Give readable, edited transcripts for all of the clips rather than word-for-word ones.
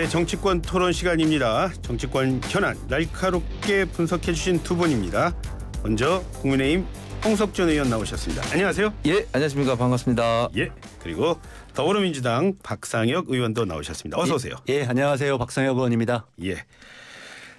정치권 토론 시간입니다. 정치권 현안 날카롭게 분석해 주신 두 분입니다. 먼저 국민의힘 홍석천 의원 나오셨습니다. 안녕하세요. 예, 안녕하십니까. 반갑습니다. 예, 그리고 더불어민주당 박상혁 의원도 나오셨습니다. 어서 오세요. 예, 안녕하세요. 박상혁 의원입니다. 예.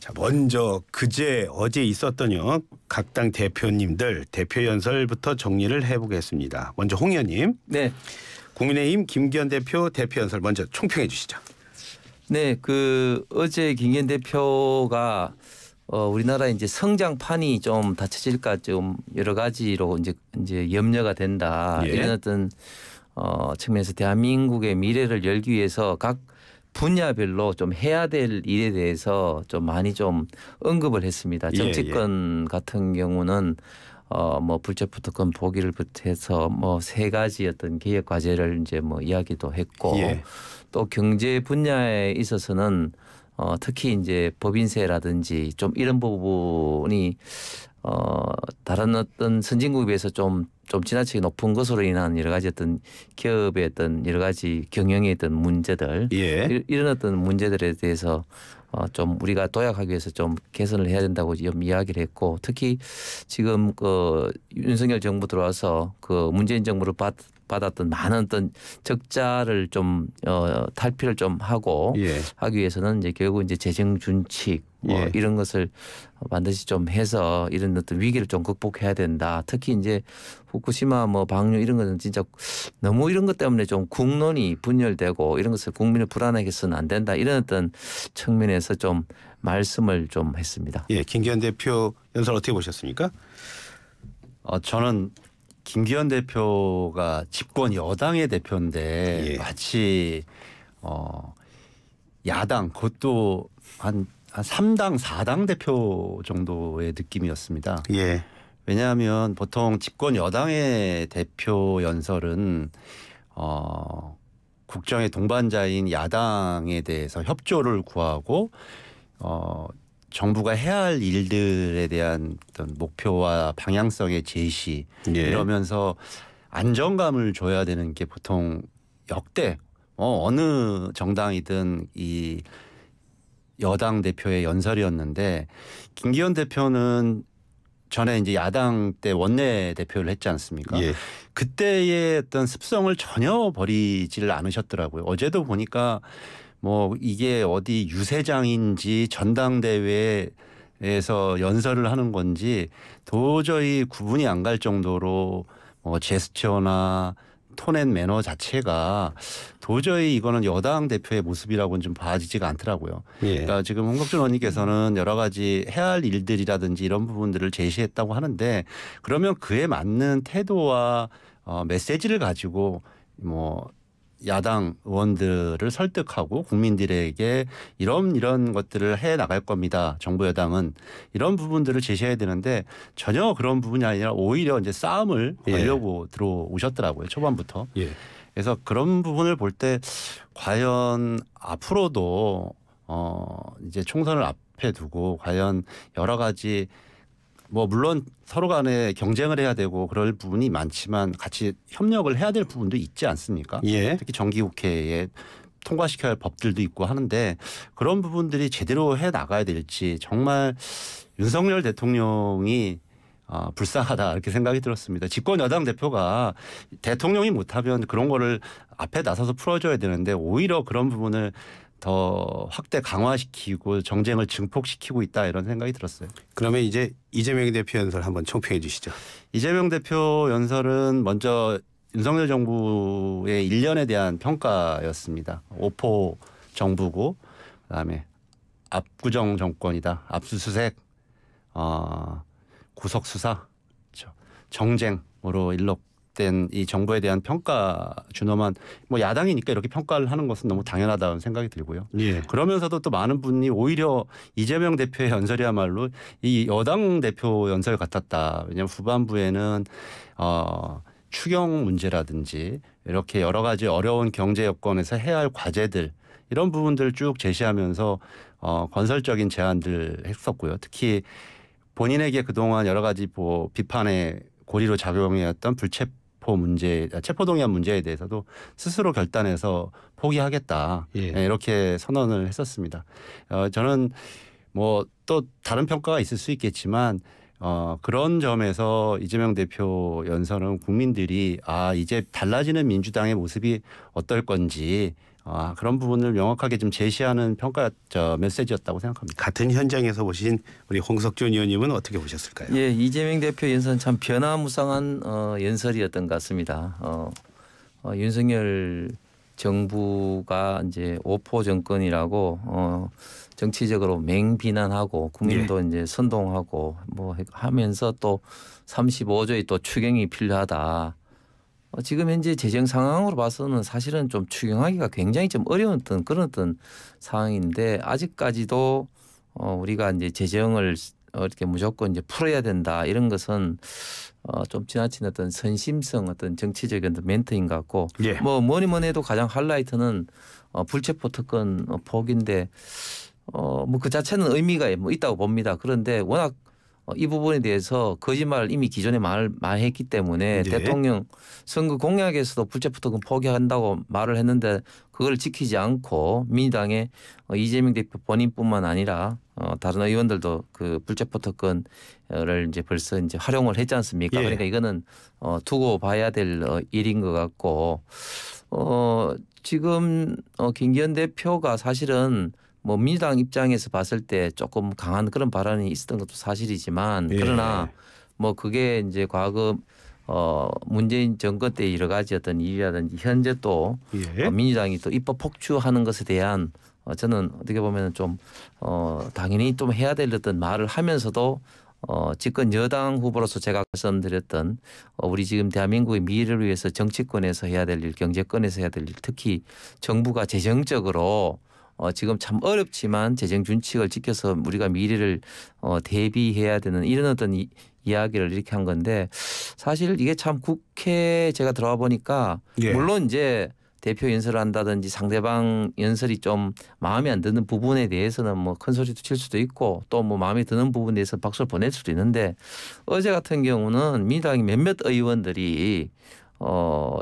자, 먼저 어제 있었던요. 각 당 대표님들 대표 연설부터 정리를 해보겠습니다. 먼저 홍 의원님. 네. 국민의힘 김기현 대표 연설 먼저 총평해 주시죠. 네, 어제 김기현 대표가 우리나라 이제 성장판이 좀 닫혀질까 좀 여러 가지로 이제 염려가 된다. 예. 이런 어떤 측면에서 대한민국의 미래를 열기 위해서 각 분야별로 좀 해야 될 일에 대해서 좀 많이 좀 언급을 했습니다. 정치권 같은 경우는 뭐 불체포특권 포기를 해서 뭐 세 가지 어떤 개혁 과제를 이제 뭐 이야기도 했고 또 경제 분야에 있어서는 특히 이제 법인세라든지 좀 이런 부분이 다른 어떤 선진국에 비해서 좀 지나치게 높은 것으로 인한 여러 가지 어떤 기업의 어떤 여러 가지 경영의 어떤 문제들 이런 어떤 문제들에 대해서 좀 우리가 도약하기 위해서 좀 개선을 해야 된다고 좀 이야기를 했고 특히 지금 윤석열 정부 들어와서 문재인 정부를 받았던 많은 어떤 적자를 좀 탈피를 좀 하고 하기 위해서는 이제 결국 이제 재정 준칙 이런 것을 반드시 좀 해서 이런 어떤 위기를 좀 극복해야 된다. 특히 이제 후쿠시마 뭐 방류 이런 것은 진짜 너무 이런 것 때문에 좀 국론이 분열되고 이런 것을 국민을 불안하게 해서는 안 된다. 이런 어떤 측면에서 좀 말씀을 좀 했습니다. 예, 김기현 대표 연설 어떻게 보셨습니까? 저는 김기현 대표가 집권 여당의 대표인데 마치 야당 그것도 한 3당 4당 대표 정도의 느낌이었습니다. 예. 왜냐하면 보통 집권 여당의 대표 연설은 국정의 동반자인 야당에 대해서 협조를 구하고 정부가 해야 할 일들에 대한 어떤 목표와 방향성의 제시 이러면서 안정감을 줘야 되는 게 보통 역대 어느 정당이든 이 여당 대표의 연설이었는데 김기현 대표는 전에 이제 야당 때 원내 대표를 했지 않습니까? 그때의 어떤 습성을 전혀 버리지를 않으셨더라고요. 어제도 보니까 뭐 이게 어디 유세장인지 전당대회에서 연설을 하는 건지 도저히 구분이 안 갈 정도로 제스처나 톤앤 매너 자체가 도저히 이거는 여당 대표의 모습이라고는 좀 봐지지가 않더라고요. 그러니까 지금 홍석천 의원님께서는 여러 가지 해야 할 일들이라든지 이런 부분들을 제시했다고 하는데 그러면 그에 맞는 태도와 메시지를 가지고 뭐 야당 의원들을 설득하고 국민들에게 이런 것들을 해 나갈 겁니다. 정부 여당은 이런 부분들을 제시해야 되는데 전혀 그런 부분이 아니라 오히려 이제 싸움을 걸려고 들어오셨더라고요. 초반부터. 그래서 그런 부분을 볼 때 과연 앞으로도 이제 총선을 앞에 두고 과연 여러 가지 뭐 물론 서로 간에 경쟁을 해야 되고 그럴 부분이 많지만 같이 협력을 해야 될 부분도 있지 않습니까? 특히 정기국회에 통과시켜야 할 법들도 있고 하는데 그런 부분들이 제대로 해 나가야 될지 정말 윤석열 대통령이 불쌍하다 이렇게 생각이 들었습니다. 집권 여당 대표가 대통령이 못하면 그런 거를 앞에 나서서 풀어줘야 되는데 오히려 그런 부분을 더 확대 강화시키고 정쟁을 증폭시키고 있다 이런 생각이 들었어요. 그러면 이제 이재명 대표 연설 한번 총평해 주시죠. 이재명 대표 연설은 먼저 윤석열 정부의 1년에 대한 평가였습니다. 오포 정부고 그다음에 압구정 정권이다. 압수수색, 구속수사, 정쟁으로 일록된 이 정부에 대한 평가 준엄한 뭐 야당이니까 이렇게 평가를 하는 것은 너무 당연하다는 생각이 들고요. 그러면서도 또 많은 분이 오히려 이재명 대표의 연설이야말로 이 여당 대표 연설 같았다. 왜냐하면 후반부에는 추경 문제라든지 이렇게 여러 가지 어려운 경제 여건에서 해야 할 과제들 이런 부분들을 쭉 제시하면서 건설적인 제안들 했었고요. 특히 본인에게 그동안 여러 가지 비판의 고리로 작용해왔던 체포동의안 문제에 대해서도 스스로 결단해서 포기하겠다. 예. 네, 이렇게 선언을 했었습니다. 저는 뭐 또 다른 평가가 있을 수 있겠지만 그런 점에서 이재명 대표 연설은 국민들이 이제 달라지는 민주당의 모습이 어떨 건지 그런 부분을 명확하게 좀 제시하는 메시지였다고 생각합니다. 같은 현장에서 보신 우리 홍석준 의원님은 어떻게 보셨을까요? 예, 이재명 대표 연설은 참 변화무쌍한 연설이었던 것 같습니다. 윤석열 정부가 이제 오포 정권이라고 정치적으로 맹비난하고 국민도 이제 선동하고 뭐 하면서 또 35조의 또 추경이 필요하다. 지금 현재 재정 상황으로 봐서는 사실은 좀 추경하기가 굉장히 좀 어려웠던 그런 상황인데 아직까지도 우리가 이제 재정을 이렇게 무조건 이제 풀어야 된다 이런 것은 좀 지나친 어떤 선심성 어떤 정치적인 멘트인 것 같고 예. 뭐 뭐니 해도 가장 하이라이트는 불체포 특권 포기인데 뭐 그 자체는 의미가 뭐 있다고 봅니다. 그런데 워낙 이 부분에 대해서 거짓말을 이미 기존에 말했기 때문에 네. 대통령 선거 공약에서도 불체포 특권 포기한다고 말을 했는데 그걸 지키지 않고 민주당의 이재명 대표 본인뿐만 아니라 다른 의원들도 그 불체포 특권을 이제 벌써 이제 활용을 했지 않습니까? 예. 그러니까 이거는 두고 봐야 될 일인 것 같고 지금 김기현 대표가 사실은 뭐 민주당 입장에서 봤을 때 조금 강한 그런 발언이 있었던 것도 사실이지만 예. 그러나 뭐 그게 이제 과거 문재인 정권 때 여러 가지 어떤 일이라든지 현재 또 예. 민주당이 또 입법 폭주하는 것에 대한 저는 어떻게 보면 좀 당연히 좀 해야 될 어떤 말을 하면서도 집권 여당 후보로서 제가 말씀드렸던 우리 지금 대한민국의 미래를 위해서 정치권에서 해야 될 일, 경제권에서 해야 될 일, 특히 정부가 재정적으로 지금 참 어렵지만 재정 준칙을 지켜서 우리가 미래를 대비해야 되는 이런 어떤 이야기를 이렇게 한 건데 사실 이게 참 국회 제가 들어와 보니까 예. 물론 이제 대표 연설을 한다든지 상대방 연설이 좀 마음에 안 드는 부분에 대해서는 뭐 큰 소리도 칠 수도 있고 또 뭐 마음에 드는 부분에 대해서 박수를 보낼 수도 있는데 어제 같은 경우는 민주당의 몇몇 의원들이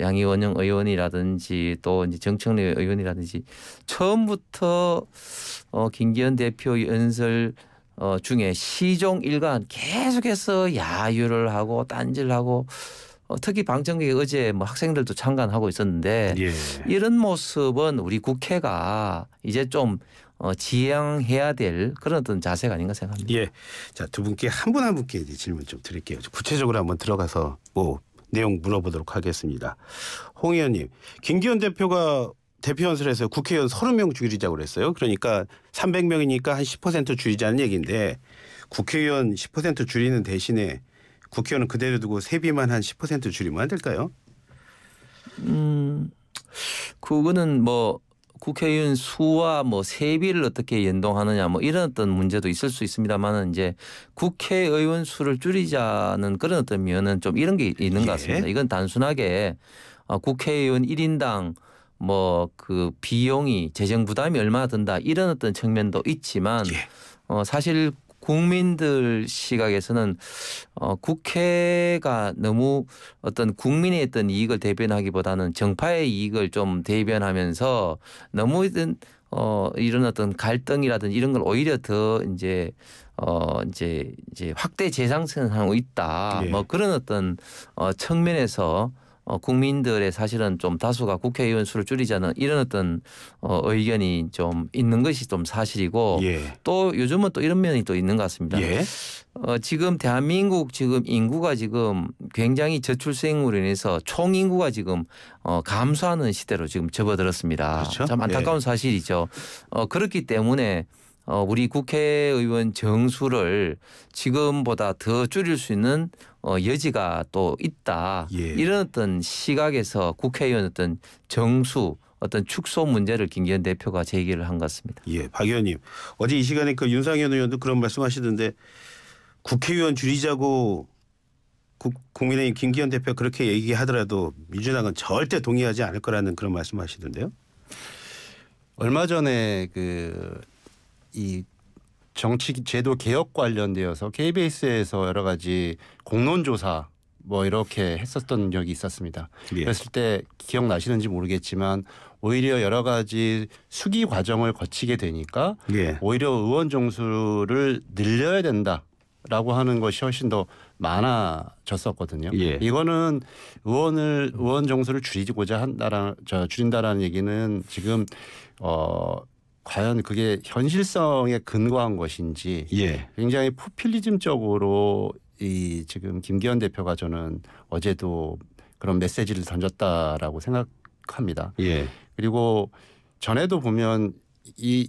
양이원영 의원이라든지 또 이제 정청래 의원이라든지 처음부터 김기현 대표 연설 중에 시종 일관 계속해서 야유를 하고 딴지를 하고 특히 방청객 어제 뭐 학생들도 참관하고 있었는데 예. 이런 모습은 우리 국회가 이제 좀 지양해야 될 그런 어떤 자세가 아닌가 생각합니다. 예. 자, 두 분께 한 분 한 분께 이제 질문 좀 드릴게요. 구체적으로 한번 들어가서 뭐 내용 물어보도록 하겠습니다. 홍 의원님, 김기현 대표가 대표 연설에서 국회의원 30명 줄이자고 그랬어요. 그러니까 300명이니까 한 10% 줄이자는 얘기인데 국회의원 10% 줄이는 대신에 국회의원은 그대로 두고 세비만 한 10% 줄이면 안 될까요? 그거는 뭐 국회의원 수와 뭐 세비를 어떻게 연동하느냐 뭐 이런 어떤 문제도 있을 수 있습니다만은 이제 국회의원 수를 줄이자는 그런 어떤 면은 좀 이런 게 있는 것 같습니다. 이건 단순하게 국회의원 1인당 뭐 그 비용이 재정 부담이 얼마나 든다 이런 어떤 측면도 있지만 사실 국민들 시각에서는 국회가 너무 어떤 국민의 어떤 이익을 대변하기보다는 정파의 이익을 좀 대변하면서 너무 이런 어떤 갈등이라든지 이런 걸 오히려 더 이제 확대 재상생하고 있다. 예. 뭐 그런 어떤 측면에서 국민들의 사실은 좀 다수가 국회의원 수를 줄이자는 이런 어떤 의견이 좀 있는 것이 좀 사실이고 예. 또 요즘은 또 이런 면이 또 있는 것 같습니다. 예. 지금 대한민국 지금 인구가 지금 굉장히 저출생으로 인해서 총 인구가 지금 감소하는 시대로 지금 접어들었습니다. 그렇죠? 참 안타까운 사실이죠. 그렇기 때문에 우리 국회의원 정수를 지금보다 더 줄일 수 있는 여지가 또 있다. 예. 이런 어떤 시각에서 국회의원 어떤 정수 어떤 축소 문제를 김기현 대표가 제기를 한 것 같습니다. 예, 박 의원님. 어제 이 시간에 그 윤상현 의원도 그런 말씀하시던데 국회의원 줄이자고 국민의힘 김기현 대표 그렇게 얘기하더라도 민주당은 절대 동의하지 않을 거라는 그런 말씀하시던데요. 얼마 전에 이 정치 제도 개혁 관련되어서 KBS에서 여러 가지 공론조사 뭐 이렇게 했었던 적이 있었습니다. 예. 그랬을 때 기억나시는지 모르겠지만 오히려 여러 가지 수기 과정을 거치게 되니까 예. 오히려 의원 정수를 늘려야 된다라고 하는 것이 훨씬 더 많아졌었거든요. 예. 이거는 의원 정수를 줄인다라는 얘기는 지금 과연 그게 현실성에 근거한 것인지 예. 굉장히 포퓰리즘적으로 이 지금 김기현 대표가 저는 어제도 그런 메시지를 던졌다라고 생각합니다. 예. 그리고 전에도 보면 이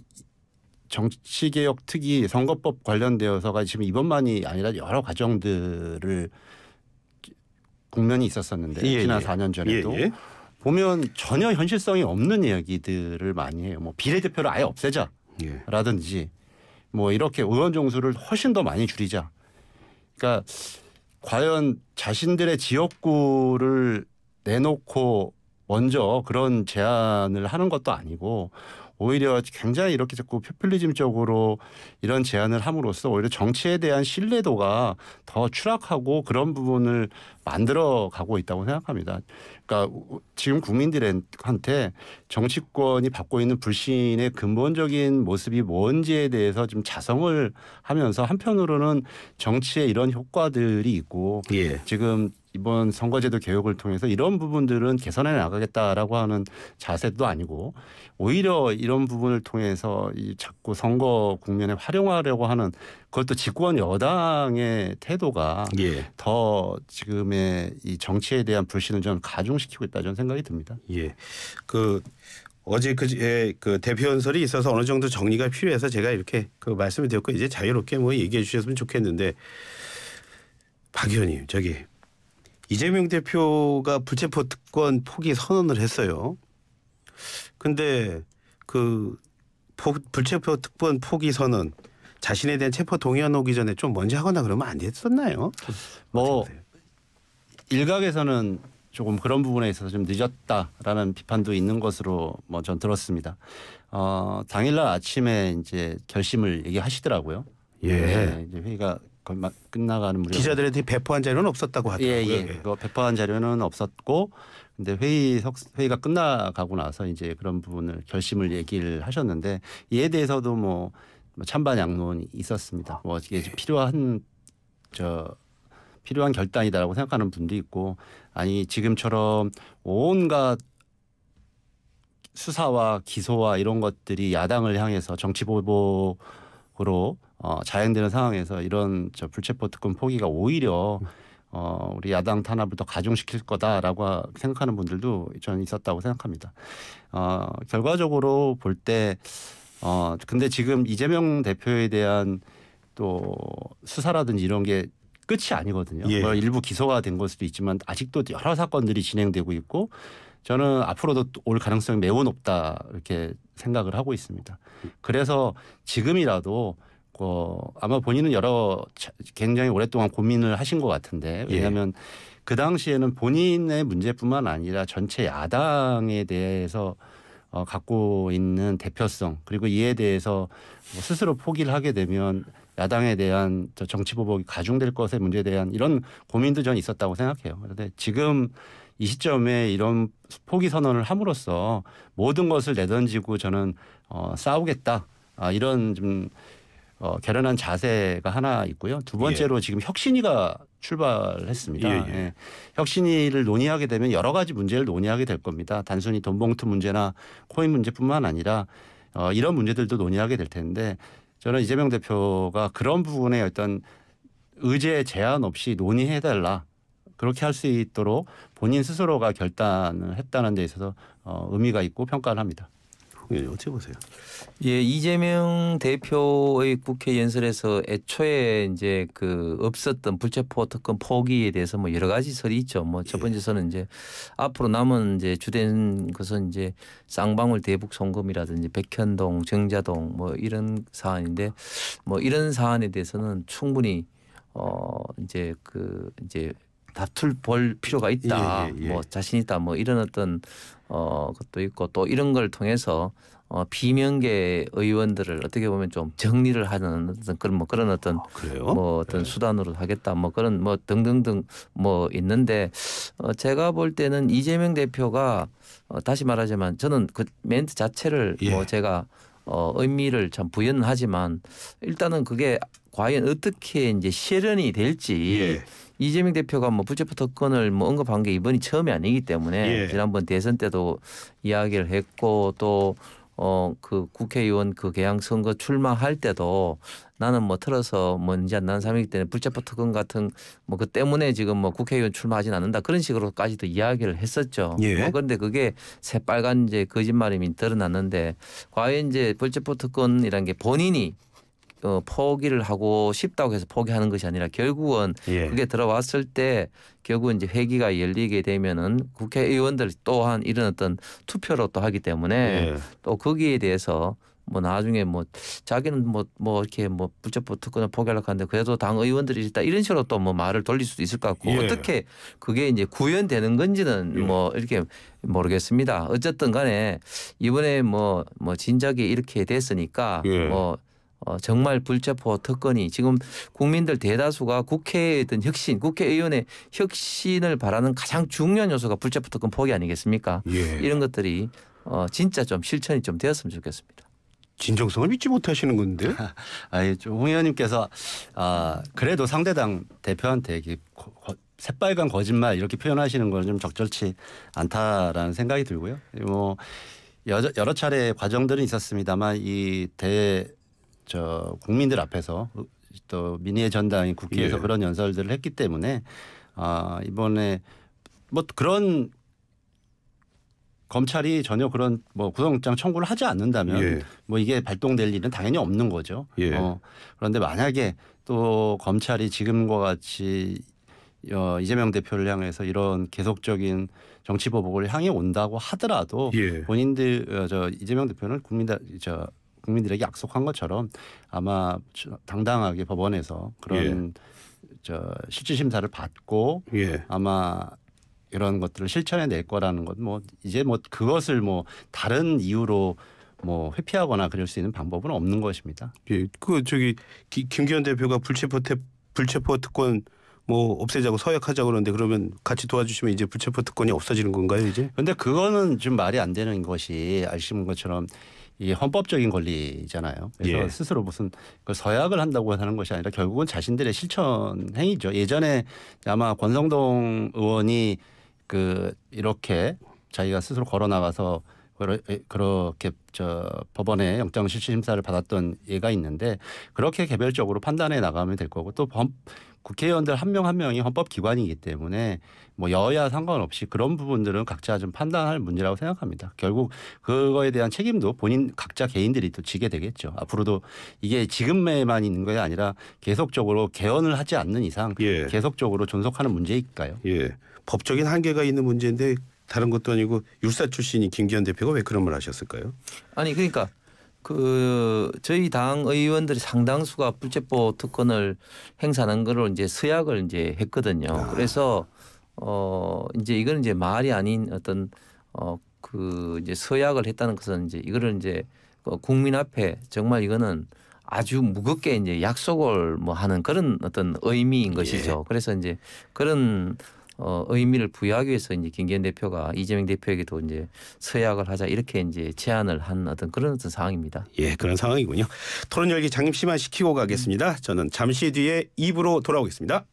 정치개혁 특위 선거법 관련되어서가 지금 이번만이 아니라 여러 과정들을 국면이 있었었는데 예, 지난 예. 4년 전에도 예, 예. 보면 전혀 현실성이 없는 이야기들을 많이 해요. 뭐 비례대표를 아예 예. 없애자라든지 뭐 이렇게 의원 정수를 훨씬 더 많이 줄이자. 그러니까 과연 자신들의 지역구를 내놓고 먼저 그런 제안을 하는 것도 아니고 오히려 굉장히 이렇게 자꾸 포퓰리즘적으로 이런 제안을 함으로써 오히려 정치에 대한 신뢰도가 더 추락하고 그런 부분을 만들어 가고 있다고 생각합니다. 그러니까 지금 국민들한테 정치권이 받고 있는 불신의 근본적인 모습이 뭔지에 대해서 좀 자성을 하면서 한편으로는 정치에 이런 효과들이 있고 예. 지금 이번 선거제도 개혁을 통해서 이런 부분들은 개선해 나가겠다라고 하는 자세도 아니고 오히려 이런 부분을 통해서 이 자꾸 선거 국면에 활용하려고 하는 그것도 집권 여당의 태도가 예. 더 지금의 이 정치에 대한 불신을 좀 가중시키고 있다 저는 생각이 듭니다. 예. 어제 그 대표 연설이 있어서 어느 정도 정리가 필요해서 제가 이렇게 그 말씀을 드렸고 이제 자유롭게 뭐 얘기해 주셨으면 좋겠는데 박 의원님 이재명 대표가 불체포 특권 포기 선언을 했어요. 근데 불체포 특권 포기 선언 자신에 대한 체포 동의안 오기 전에 좀 먼저 하거나 그러면 안 됐었나요? 뭐 일각에서는 조금 그런 부분에 있어서 좀 늦었다라는 비판도 있는 것으로 뭐 전 들었습니다. 당일날 아침에 이제 결심을 얘기하시더라고요. 예. 네, 이제 회의가 거의 막 끝나가는 무렵 기자들한테 배포한 자료는 없었다고 하더라고요. 예. 그거 배포한 자료는 없었고, 근데 회의가 끝나가고 나서 이제 그런 부분을 결심을 얘기를 하셨는데 이에 대해서도 뭐 찬반 양론이 있었습니다. 뭐 이게 필요한 결단이다라고 생각하는 분도 있고, 아니 지금처럼 온갖 수사와 기소와 이런 것들이 야당을 향해서 정치 보복으로 자행되는 상황에서 이런 불체포 특권 포기가 오히려 우리 야당 탄압을 더 가중시킬 거다라고 생각하는 분들도 저는 있었다고 생각합니다. 결과적으로 볼 때 근데 지금 이재명 대표에 대한 또 수사라든지 이런 게 끝이 아니거든요. 예. 뭐 일부 기소가 된 걸 수도 있지만 아직도 여러 사건들이 진행되고 있고 저는 앞으로도 올 가능성이 매우 높다 이렇게 생각을 하고 있습니다. 그래서 지금이라도 아마 본인은 굉장히 오랫동안 고민을 하신 것 같은데 왜냐하면 그 당시에는 본인의 문제뿐만 아니라 전체 야당에 대해서 갖고 있는 대표성 그리고 이에 대해서 스스로 포기를 하게 되면 야당에 대한 정치 보복이 가중될 것의 문제에 대한 이런 고민도 저는 있었다고 생각해요. 그런데 지금 이 시점에 이런 포기 선언을 함으로써 모든 것을 내던지고 저는 싸우겠다 이런 좀 결연한 자세가 하나 있고요. 두 번째로 지금 혁신위가 출발했습니다. 예. 혁신위를 논의하게 되면 여러 가지 문제를 논의하게 될 겁니다. 단순히 돈봉투 문제나 코인 문제뿐만 아니라 이런 문제들도 논의하게 될 텐데 저는 이재명 대표가 그런 부분에 어떤 의제 제한 없이 논의해달라. 그렇게 할 수 있도록 본인 스스로가 결단을 했다는 데 있어서 의미가 있고 평가를 합니다. 어떻게 보세요? 예, 이재명 대표의 국회 연설에서 애초에 이제 없었던 불체포 특권 포기에 대해서 뭐 여러 가지 설이 있죠. 뭐 첫 번째 설은 이제 앞으로 남은 이제 주된 것은 이제 쌍방울 대북 송금이라든지 백현동, 정자동 뭐 이런 사안인데 뭐 이런 사안에 대해서는 충분히 이제 다툴 볼 필요가 있다. 뭐 자신 있다. 뭐 이런 어떤 것도 있고 또 이런 걸 통해서 비명계 의원들을 어떻게 보면 좀 정리를 하는 어떤 그런 어떤 뭐 어떤 수단으로 하겠다. 뭐 그런 뭐 등등등 뭐 있는데 제가 볼 때는 이재명 대표가 다시 말하자면 저는 그 멘트 자체를 뭐 제가 의미를 참 부연하지만 일단은 그게 과연 어떻게 이제 실현이 될지 이재명 대표가 뭐 불체포 특권을 뭐 언급한 게 이번이 처음이 아니기 때문에 지난번 대선 때도 이야기를 했고 또 그 국회의원 그 개항 선거 출마할 때도 나는 뭐 틀어서 뭐 이제 난 3이기 때문에 불체포 특권 같은 뭐 그 때문에 지금 뭐 국회의원 출마하진 않는다 그런 식으로까지도 이야기를 했었죠. 그런데 그게 새빨간 이제 거짓말임이 드러났는데 과연 이제 불체포 특권이라는 게 본인이 포기를 하고 싶다고 해서 포기하는 것이 아니라 결국은 그게 들어왔을 때 결국 이제 회기가 열리게 되면은 국회의원들 또한 이런 어떤 투표로 또 하기 때문에 또 거기에 대해서 뭐 나중에 뭐 자기는 뭐 이렇게 뭐 불체포 특권을 포기하려고 하는데 그래도 당 의원들이 있다 이런 식으로 또 뭐 말을 돌릴 수도 있을 것 같고 어떻게 그게 이제 구현되는 건지는 뭐 이렇게 모르겠습니다. 어쨌든 간에 이번에 뭐 진작에 이렇게 됐으니까 뭐 정말 불체포 특권이 지금 국민들 대다수가 국회의 어떤 혁신, 국회의원의 혁신을 바라는 가장 중요한 요소가 불체포 특권 포기 아니겠습니까? 이런 것들이 진짜 좀 실천이 좀 되었으면 좋겠습니다. 진정성을 믿지 못하시는 건데? 아니, 홍 의원님께서 그래도 상대당 대표한테 새빨간 거짓말 이렇게 표현하시는 건 좀 적절치 않다라는 생각이 들고요. 뭐 여러 차례 과정들은 있었습니다만 국민들 앞에서 또 민의의 전당이 국회에서 그런 연설들을 했기 때문에 이번에 뭐 그런 검찰이 전혀 그런 뭐 구속영장 청구를 하지 않는다면 뭐 이게 발동될 일은 당연히 없는 거죠. 그런데 만약에 또 검찰이 지금과 같이 이재명 대표를 향해서 이런 계속적인 정치 보복을 향해 온다고 하더라도 본인들 이재명 대표는 국민들에게 약속한 것처럼 아마 당당하게 법원에서 그런 실질 심사를 받고 아마 이런 것들을 실천해 낼 거라는 건 뭐 이제 뭐 그것을 뭐 다른 이유로 뭐 회피하거나 그럴 수 있는 방법은 없는 것입니다. 김기현 대표가 불체포 특권 뭐 없애자고 서약하자고 그러는데 그러면 같이 도와주시면 이제 불체포 특권이 없어지는 건가요 이제? 그런데 그거는 좀 말이 안 되는 것이 아시는 것처럼 이게 헌법적인 권리잖아요. 그래서 스스로 무슨 서약을 한다고 하는 것이 아니라 결국은 자신들의 실천 행위죠. 예전에 아마 권성동 의원이 이렇게 자기가 스스로 걸어 나가서 그렇게 법원에 영장 실질 심사를 받았던 예가 있는데 그렇게 개별적으로 판단해 나가면 될 거고 또 국회의원들 한 명 한 명이 헌법기관이기 때문에 뭐 여야 상관없이 그런 부분들은 각자 좀 판단할 문제라고 생각합니다. 결국 그거에 대한 책임도 본인 각자 개인들이 또 지게 되겠죠. 앞으로도 이게 지금에만 있는 게 아니라 계속적으로 개헌을 하지 않는 이상 계속적으로 존속하는 문제일까요? 법적인 한계가 있는 문제인데 다른 것도 아니고 율사 출신이 김기현 대표가 왜 그런 말 하셨을까요? 아니 그러니까 저희 당 의원들이 상당수가 불체포 특권을 행사하는 거로 이제 서약을 이제 했거든요. 그래서 이제 이거는 이제 말이 아닌 어떤 이제 서약을 했다는 것은 이제 이거를 이제 국민 앞에 정말 이거는 아주 무겁게 이제 약속을 뭐 하는 그런 어떤 의미인 것이죠. 그래서 이제 그런 의미를 부여하기 위해서 이제 김기현 대표가 이재명 대표에게도 이제 서약을 하자 이렇게 이제 제안을 한 그런 어떤 상황입니다. 그런 상황이군요. 토론 열기 장심시만 시키고 가겠습니다. 저는 잠시 뒤에 2부로 돌아오겠습니다.